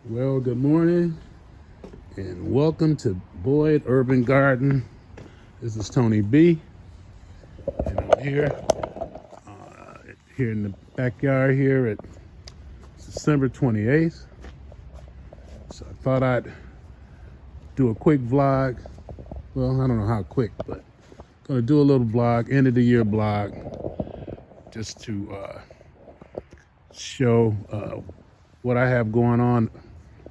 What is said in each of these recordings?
Well, good morning and welcome to Boyd Urban Garden. This is Tony B, and I'm here in the backyard here at December 28th. So I thought I'd do a quick vlog. Well, I don't know how quick, but gonna do a little vlog, end of the year vlog, just to show what I have going on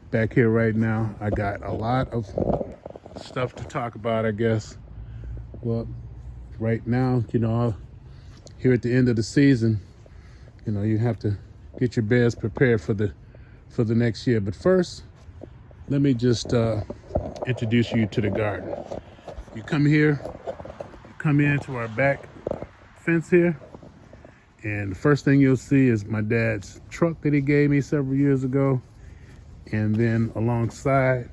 back here right now. I got a lot of stuff to talk about, I guess. Well, right now, here at the end of the season, you have to get your beds prepared for the next year. But first, let me just introduce you to the garden. You come here, you come into our back fence here, and the first thing you'll see is my dad's truck that he gave me several years ago. And then alongside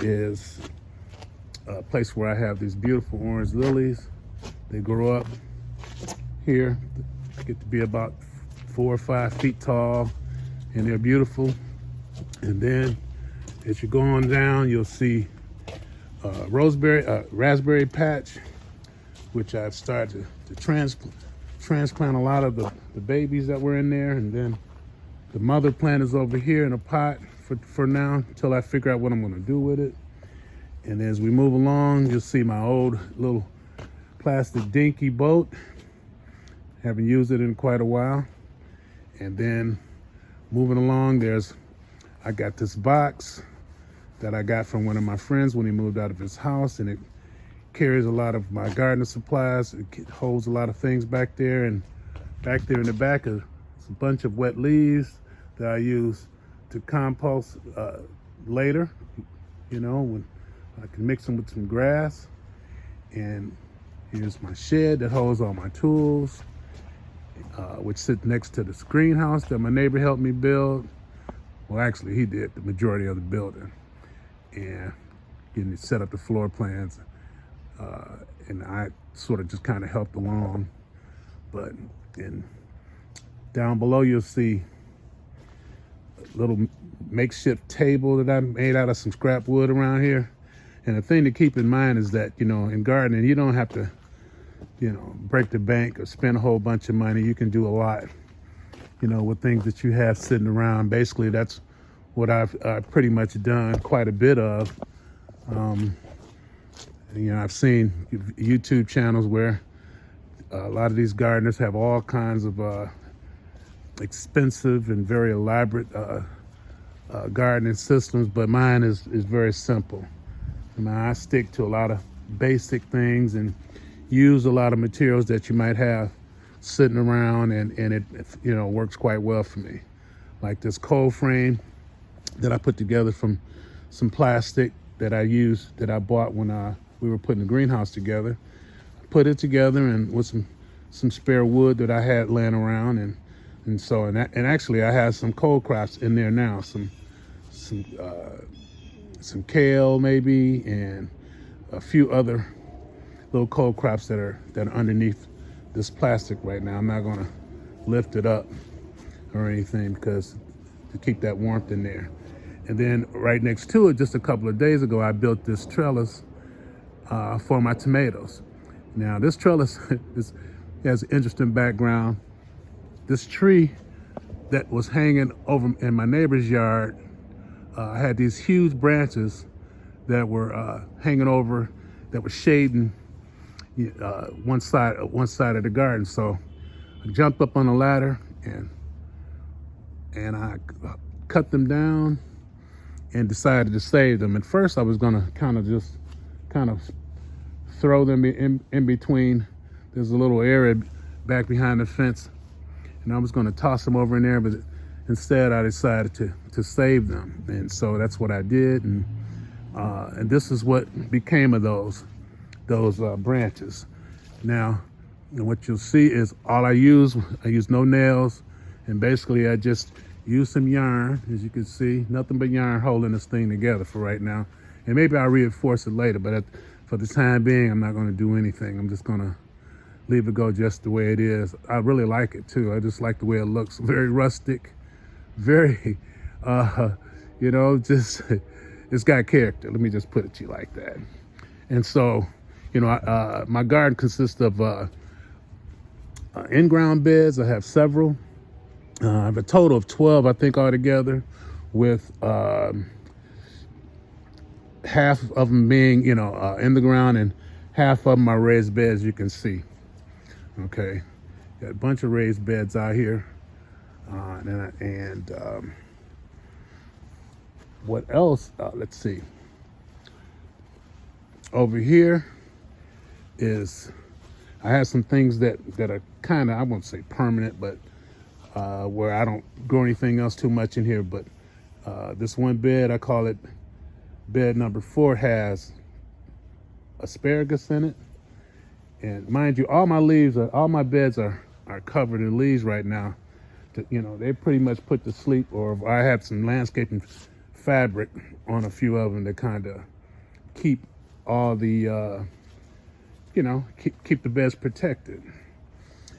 is a place where I have these beautiful orange lilies. They grow up here, get to be about 4 or 5 feet tall, and they're beautiful. And then as you're going down, you'll see raspberry patch, which I've started to transplant a lot of the babies that were in there. And then the mother plant is over here in a pot for now, until I figure out what I'm gonna do with it. And as we move along, you'll see my old little plastic dinky boat. Haven't used it in quite a while. And then moving along, I got this box that I got from one of my friends when he moved out of his house, and it carries a lot of my gardening supplies. It holds a lot of things back there, and back there in the back is a bunch of wet leaves that I use to compost later, when I can mix them with some grass. And here's my shed that holds all my tools, which sits next to this greenhouse that my neighbor helped me build. Well, actually, he did the majority of the building, and getting it set up the floor plans. And I sort of just kind of helped along. And down below, you'll see a little makeshift table that I made out of some scrap wood around here. And the thing to keep in mind is that, in gardening, you don't have to, break the bank or spend a whole bunch of money. You can do a lot, with things that you have sitting around. Basically, that's what I've pretty much done quite a bit of. I've seen YouTube channels where a lot of these gardeners have all kinds of expensive and very elaborate gardening systems, but mine is very simple. I stick to a lot of basic things and use a lot of materials that you might have sitting around, and it works quite well for me. Like this cold frame that I put together from some plastic that I bought when we were putting the greenhouse together. I put it together and with some spare wood that I had laying around, and actually I have some cold crops in there now, some kale maybe, and a few other little cold crops that are underneath this plastic right now. I'm not gonna lift it up or anything because to keep that warmth in there. And then right next to it, just a couple of days ago, I built this trellis for my tomatoes. Now this trellis has an interesting background. This tree that was hanging over in my neighbor's yard had these huge branches that were hanging over, that were shading one side of the garden. So I jumped up on a ladder and I cut them down and decided to save them. At first, I was gonna kind of throw them in between. There's a little area back behind the fence, and I was gonna toss them over in there, but instead I decided to save them. And so that's what I did, and this is what became of those branches. Now, what you'll see is I use no nails, and basically I just use some yarn. As you can see, nothing but yarn holding this thing together for right now. And maybe I'll reinforce it later, but for the time being, I'm not gonna do anything. I'm just gonna leave it go just the way it is. I really like it too. I just like the way it looks. Very rustic, very, You know, just it's got character. Let me just put it to you like that. And so, you know, my garden consists of in-ground beds. I have several. I have a total of 12, I think, altogether, with half of them being, you know, in the ground, and half of them are raised beds, you can see. Okay, got a bunch of raised beds out here. What else? Let's see. Over here is, I have some things that are kind of, I won't say permanent, but where I don't grow anything else too much in here. But this one bed, I call it bed number 4, has asparagus in it. And mind you, all my beds are covered in leaves right now. You know, they pretty much put to sleep, or I have some landscaping fabric on a few of them to kind of keep all the, you know, keep the beds protected.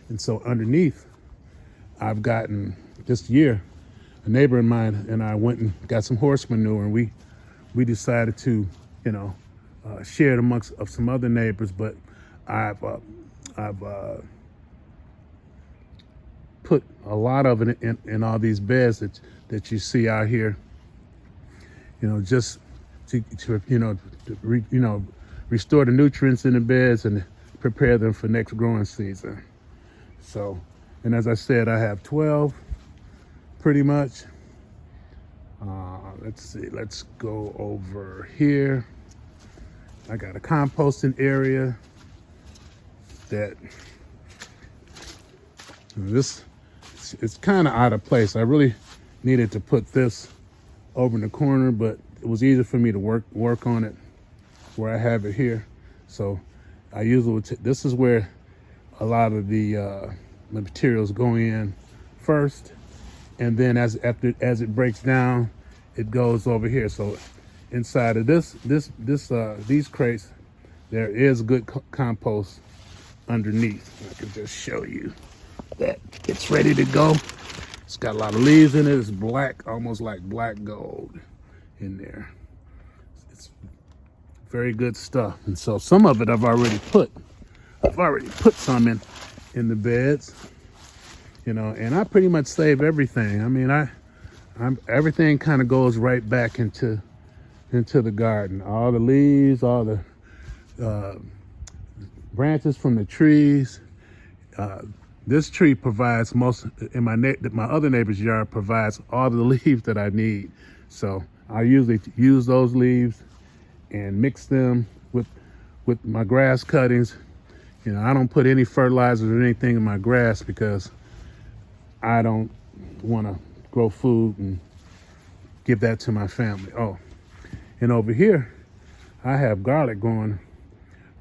And so underneath, I've gotten, this year, a neighbor of mine and I went and got some horse manure, and we decided to, you know, share it amongst some other neighbors. But I've put a lot of it in all these beds that you see out here. You know, just to restore the nutrients in the beds and prepare them for next growing season. So, and as I said, I have 12, pretty much. Let's see, let's go over here. I got a composting area that it's kind of out of place. I really needed to put this over in the corner, but it was easier for me to work on it where I have it here. So I usually would this is where a lot of the materials go in first, and then as it breaks down, it goes over here. So inside of these crates, there is good compost underneath. I can just show you that it's ready to go. It's got a lot of leaves in it. It's black, almost like black gold in there. It's very good stuff. And so some of it I've already put some in the beds, you know, and I pretty much save everything. I mean, everything kind of goes right back into the garden. All the leaves, all the branches from the trees. This tree provides most, in my other neighbor's yard provides all the leaves that I need. So I usually use those leaves and mix them with my grass cuttings. You know, I don't put any fertilizers or anything in my grass because I don't want to grow food and give that to my family. Oh, and over here, I have garlic growing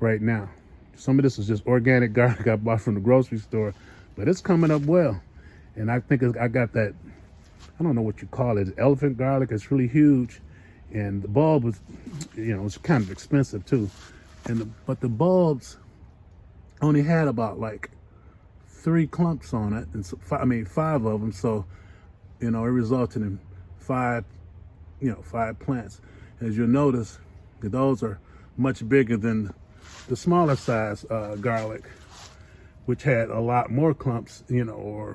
right now. Some of this is just organic garlic I bought from the grocery store, but it's coming up well. And I think I got that, I don't know what you call it, elephant garlic. It's really huge. And the bulb was, you know, it's kind of expensive too. But the bulbs only had about like 3 clumps on it, and so, 5 of them. So, you know, it resulted in 5 plants. As you'll notice, those are much bigger than the smaller size garlic, which had a lot more clumps, you know,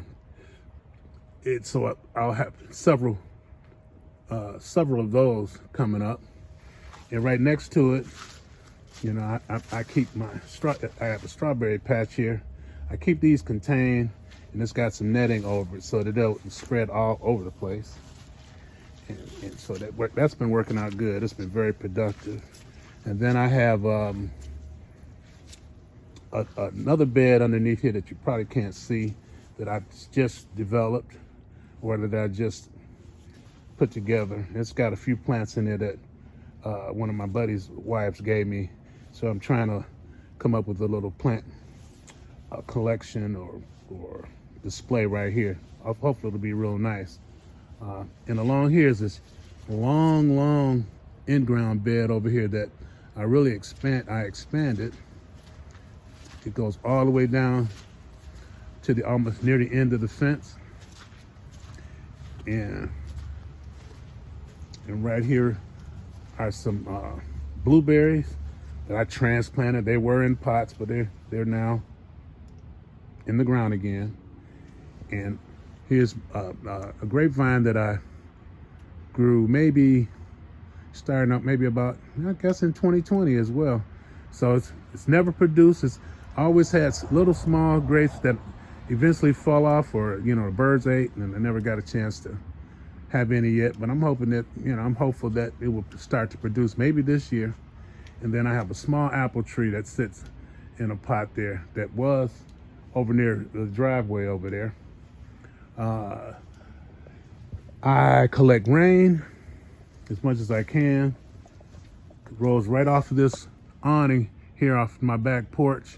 so I'll have several of those coming up. And right next to it, you know, I keep I have a strawberry patch here. I keep these contained, and it's got some netting over it so that they'll spread all over the place. And so that's been working out good. It's been very productive. And then I have another bed underneath here that you probably can't see, that I just developed, or that I just put together. It's got a few plants in there that one of my buddy's wives gave me. So I'm trying to come up with a little plant collection or display right here. Hopefully it'll be real nice. And along here is this long in-ground bed over here that I really expanded. It goes all the way down to almost near the end of the fence. And And right here are some blueberries that I transplanted. They were in pots, but they're now in the ground again. And here's a grapevine that I grew maybe starting up maybe about, I guess, in 2020 as well. So it's never produced. It's always had little small grapes that eventually fall off, or the birds ate, and I never got a chance to have any yet. But I'm hoping that I'm hopeful that it will start to produce maybe this year. And then I have a small apple tree that sits in a pot there that was over near the driveway over there. I collect rain as much as I can. It rolls right off of this awning here off my back porch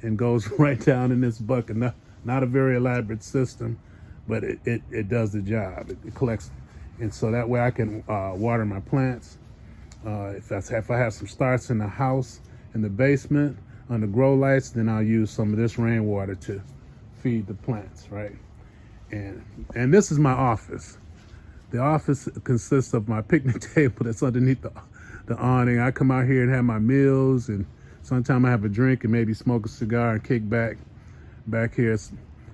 and goes right down in this bucket. Not a very elaborate system, but it does the job. It collects, and so that way I can water my plants. If I have some starts in the house, in the basement, on the grow lights, then I'll use some of this rainwater to feed the plants, right? And this is my office. The office consists of my picnic table that's underneath the awning. I come out here and have my meals, and sometimes I have a drink and maybe smoke a cigar and kick back. Back here, it's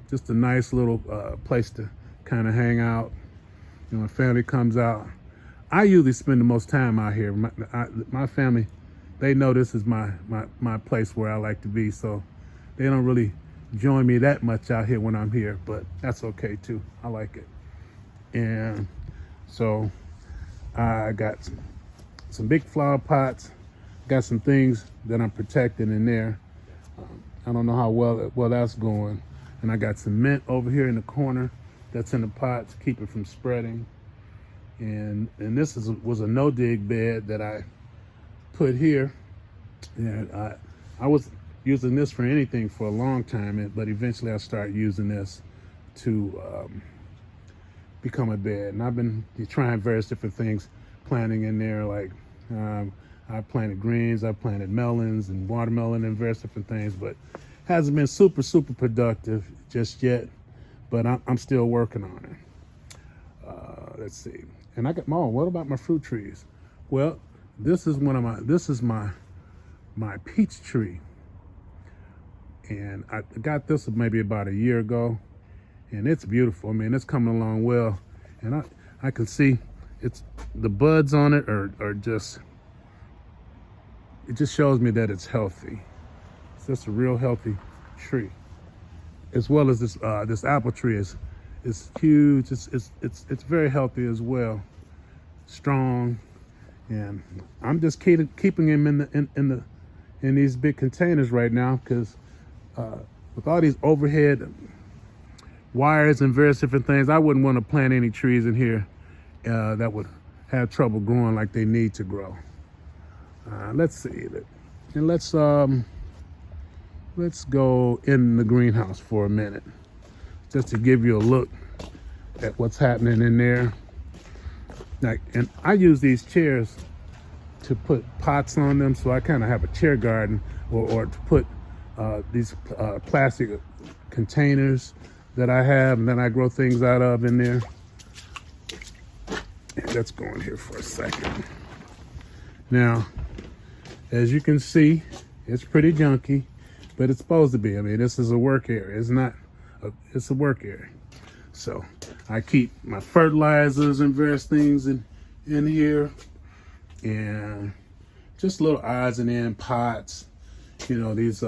just a nice little place to kind of hang out. My family comes out. I usually spend the most time out here. My family, they know this is my place where I like to be, so they don't really join me that much out here when I'm here, but that's okay too. I like it. And so I got some big flower pots, got some things that I'm protecting in there. I don't know how well that's going. And I got some mint over here in the corner that's in the pot to keep it from spreading. And this was a no-dig bed that I put here. And I was using this for anything for a long time, but eventually I started using this to become a bed. And I've been trying various different things, planting in there, like I planted greens, I planted melons and watermelon and various different things, but hasn't been super productive just yet, but I'm still working on it. Let's see. And I got what about my fruit trees? Well, this is my peach tree. And I got this maybe about a year ago, and it's beautiful. I mean, it's coming along well. And I can see the buds on it are just, it just shows me that it's healthy. It's just a real healthy tree. As well as this apple tree is huge. It's very healthy as well, strong. And I'm just keeping them in these big containers right now, because with all these overhead wires and various different things, I wouldn't want to plant any trees in here that would have trouble growing like they need to grow. Let's see, and let's go in the greenhouse for a minute, just to give you a look at what's happening in there. And I use these chairs to put pots on them, so I kind of have a chair garden, or to put these plastic containers that I have, and then I grow things out of in there. Let's go in here for a second. Now, as you can see, it's pretty junky, but it's supposed to be. I mean, this is a work area. It's a work area. So I keep my fertilizers and various things in here, and just little odds and ends pots. These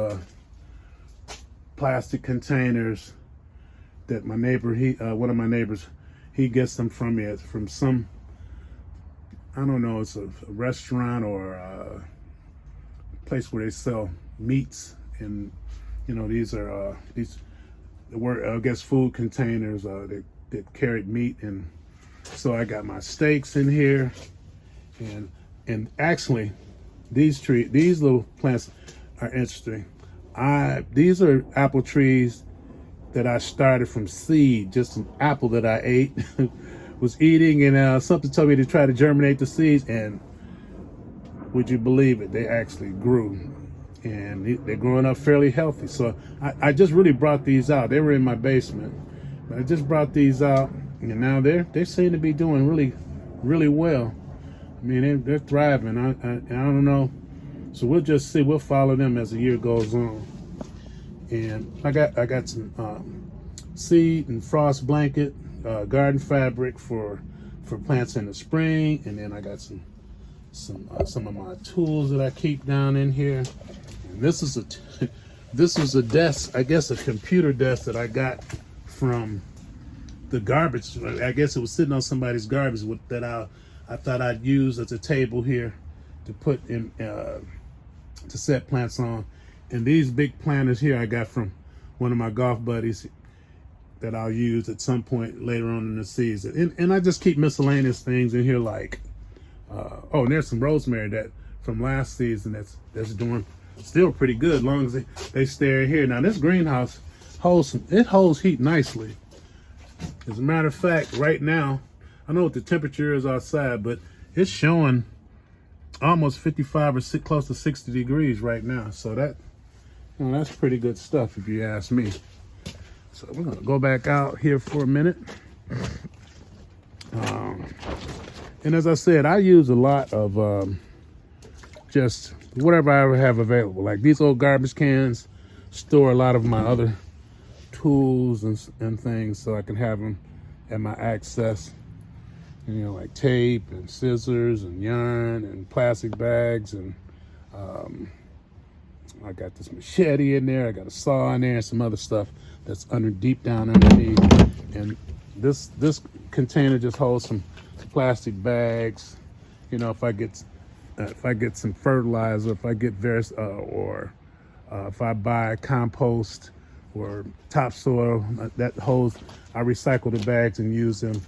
plastic containers that my neighbor, one of my neighbors, he gets them from me from some, I don't know, it's a restaurant or a place where they sell meats, and these are I guess food containers that carried meat. And so I got my steaks in here, and actually these little plants are interesting. These are apple trees that I started from seed, just an apple that I ate, was eating, and something told me to try to germinate the seeds, and would you believe it? They actually grew, and they're growing up fairly healthy. So I just really brought these out. They were in my basement, but I just brought these out, and now they seem to be doing really really well. I mean, they're thriving. I don't know. So we'll just see. We'll follow them as the year goes on. And I got some seed and frost blanket, garden fabric for plants in the spring, and then I got some of my tools that I keep down in here. And this is a desk, I guess a computer desk that I got from the garbage. I guess it was sitting on somebody's garbage that I thought I'd use as a table here to put in to set plants on. And these big planters here I got from one of my golf buddies that I'll use at some point later on in the season. And I just keep miscellaneous things in here like, oh, and there's some rosemary that from last season that's doing still pretty good as long as they stay in here. Now this greenhouse holds heat nicely. As a matter of fact, right now, I know what the temperature is outside, but it's showing almost 55 or close to 60 degrees right now. So that's pretty good stuff if you ask me. So we're gonna go back out here for a minute. And as I said, I use a lot of just whatever I ever have available. Like these old garbage cans store a lot of my other tools and things, so I can have them at my access. You know, like tape and scissors and yarn and plastic bags, and I got this machete in there. I got a saw in there and some other stuff that's deep down underneath. And this container just holds some plastic bags. You know, if I get some fertilizer, if I get various or if I buy compost or topsoil, that holds. I recycle the bags and use them,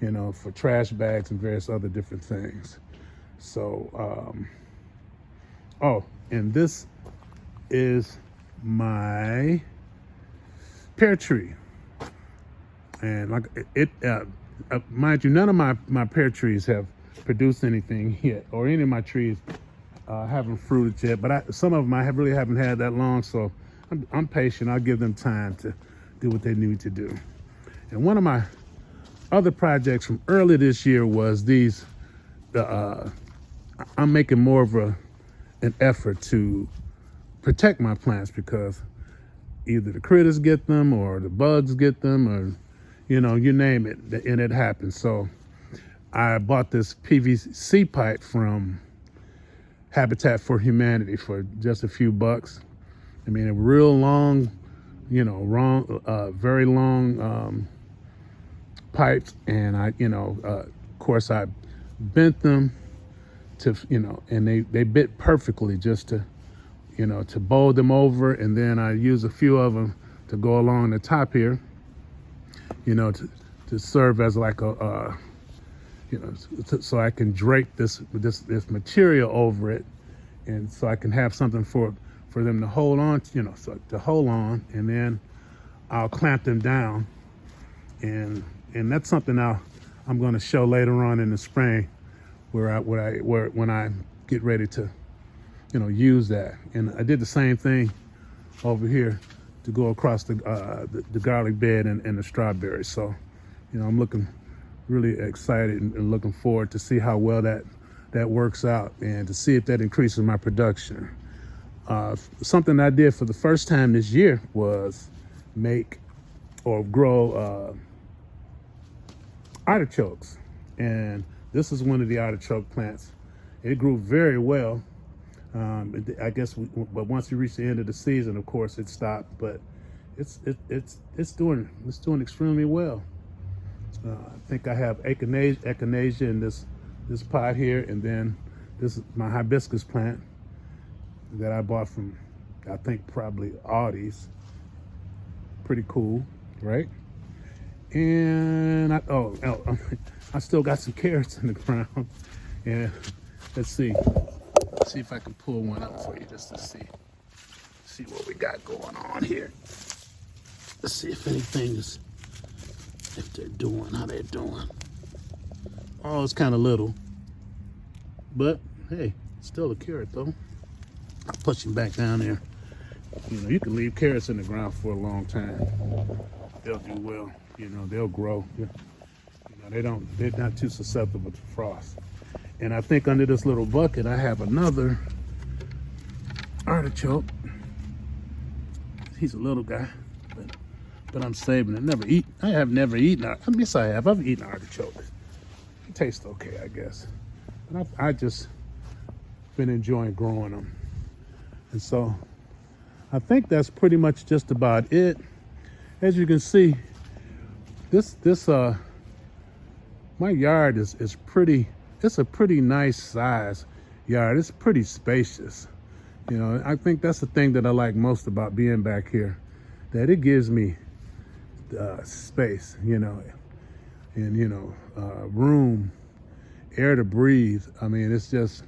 you know, for trash bags and various other different things. So, oh, and this is my pear tree. And like mind you, none of my pear trees have produced anything yet, or any of my trees haven't fruited yet. But some of them I really haven't had that long, so I'm patient. I'll give them time to do what they need to do. And one of my other projects from early this year was these. I'm making more of an effort to protect my plants, because either the critters get them or the bugs get them, or you know, you name it, and it happens. So I bought this PVC pipe from Habitat for Humanity for just a few bucks. I mean, a real long, you know, very long pipes, and of course I bent them to, you know, and they bit perfectly just to, you know, to bowl them over, and then I use a few of them to go along the top here, you know, to serve as like a, you know, so I can drape this material over it, and so I can have something for them to hold on, you know, so to hold on, and then I'll clamp them down, and that's something I'm going to show later on in the spring, where when I get ready to, you know, use that. And I did the same thing over here to go across the garlic bed and the strawberries. So, you know, I'm looking really excited and looking forward to see how well that works out, and to see if that increases my production. Something I did for the first time this year was make or grow artichokes. And this is one of the artichoke plants. It grew very well. I guess, but once you reach the end of the season, of course, it stopped. But it's doing extremely well. I think I have echinacea in this pot here, and then this is my hibiscus plant that I bought from, I think, probably Aldi's. Pretty cool, right? And I still got some carrots in the ground. And let's see if I can pull one up for you just to see what we got going on here. Let's see if they're doing, how they're doing. Oh, it's kind of little, but hey, still a carrot though. I'll push him back down there. You know, you can leave carrots in the ground for a long time. They'll do well. You know, they'll grow. You know, they're not too susceptible to frost. And I think under this little bucket, I have another artichoke. He's a little guy, but I'm saving it. I have never eaten, yes I have, I've eaten artichokes. It tastes okay, I guess. But I just been enjoying growing them. And so I think that's pretty much just about it. As you can see, my yard is pretty, it's a pretty nice size yard. It's pretty spacious. You know, I think that's the thing that I like most about being back here, that it gives me space, you know, and, you know, room, air to breathe. I mean, it's just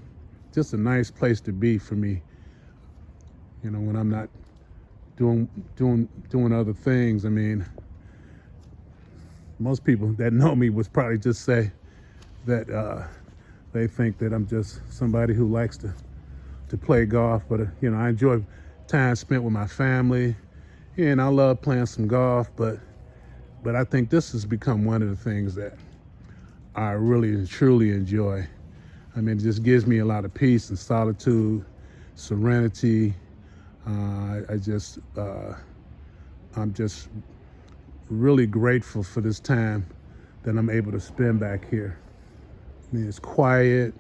a nice place to be for me, you know, when I'm not doing other things. I mean, most people that know me would probably just say that they think that I'm just somebody who likes to play golf, but you know, I enjoy time spent with my family, and I love playing some golf, but I think this has become one of the things that I really and truly enjoy. I mean, it just gives me a lot of peace and solitude, serenity. I'm just really grateful for this time that I'm able to spend back here. I mean, it's quiet.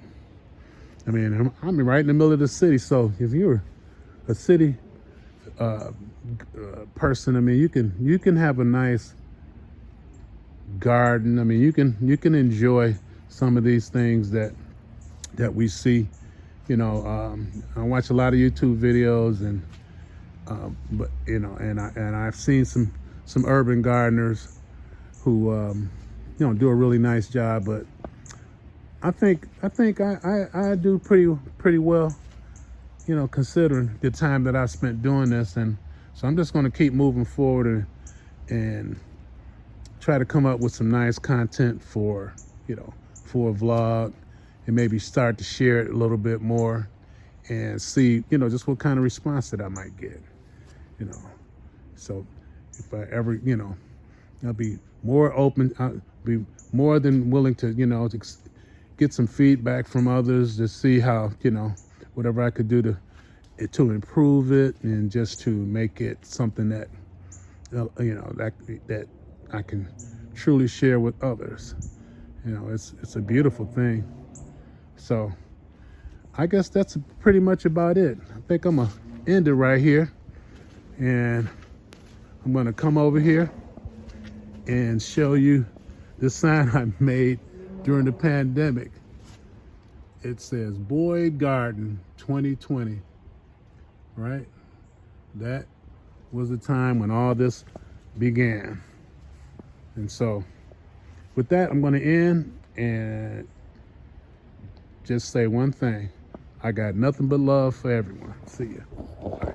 I mean, I'm right in the middle of the city, so if you're a city person, I mean, you can have a nice garden. I mean, you can enjoy some of these things that we see. You know, I watch a lot of YouTube videos, and but you know, and I've seen some urban gardeners who you know, do a really nice job, but I think I do pretty well, you know, considering the time that I spent doing this. And so I'm just going to keep moving forward and try to come up with some nice content for, you know, for a vlog, and maybe start to share it a little bit more and see, you know, just what kind of response that I might get, you know. So if I ever, you know, I'll be more open, I'll be more than willing to, you know, to get some feedback from others to see how, you know, whatever I could do to improve it, and just to make it something that, you know, that I can truly share with others. You know, it's a beautiful thing. So I guess that's pretty much about it. I think I'm gonna end it right here, and I'm gonna come over here and show you the sign I made during the pandemic. It says Boyd Garden 2020, right? That was the time when all this began. And so with that, I'm gonna end and just say one thing. I got nothing but love for everyone. See ya. Bye.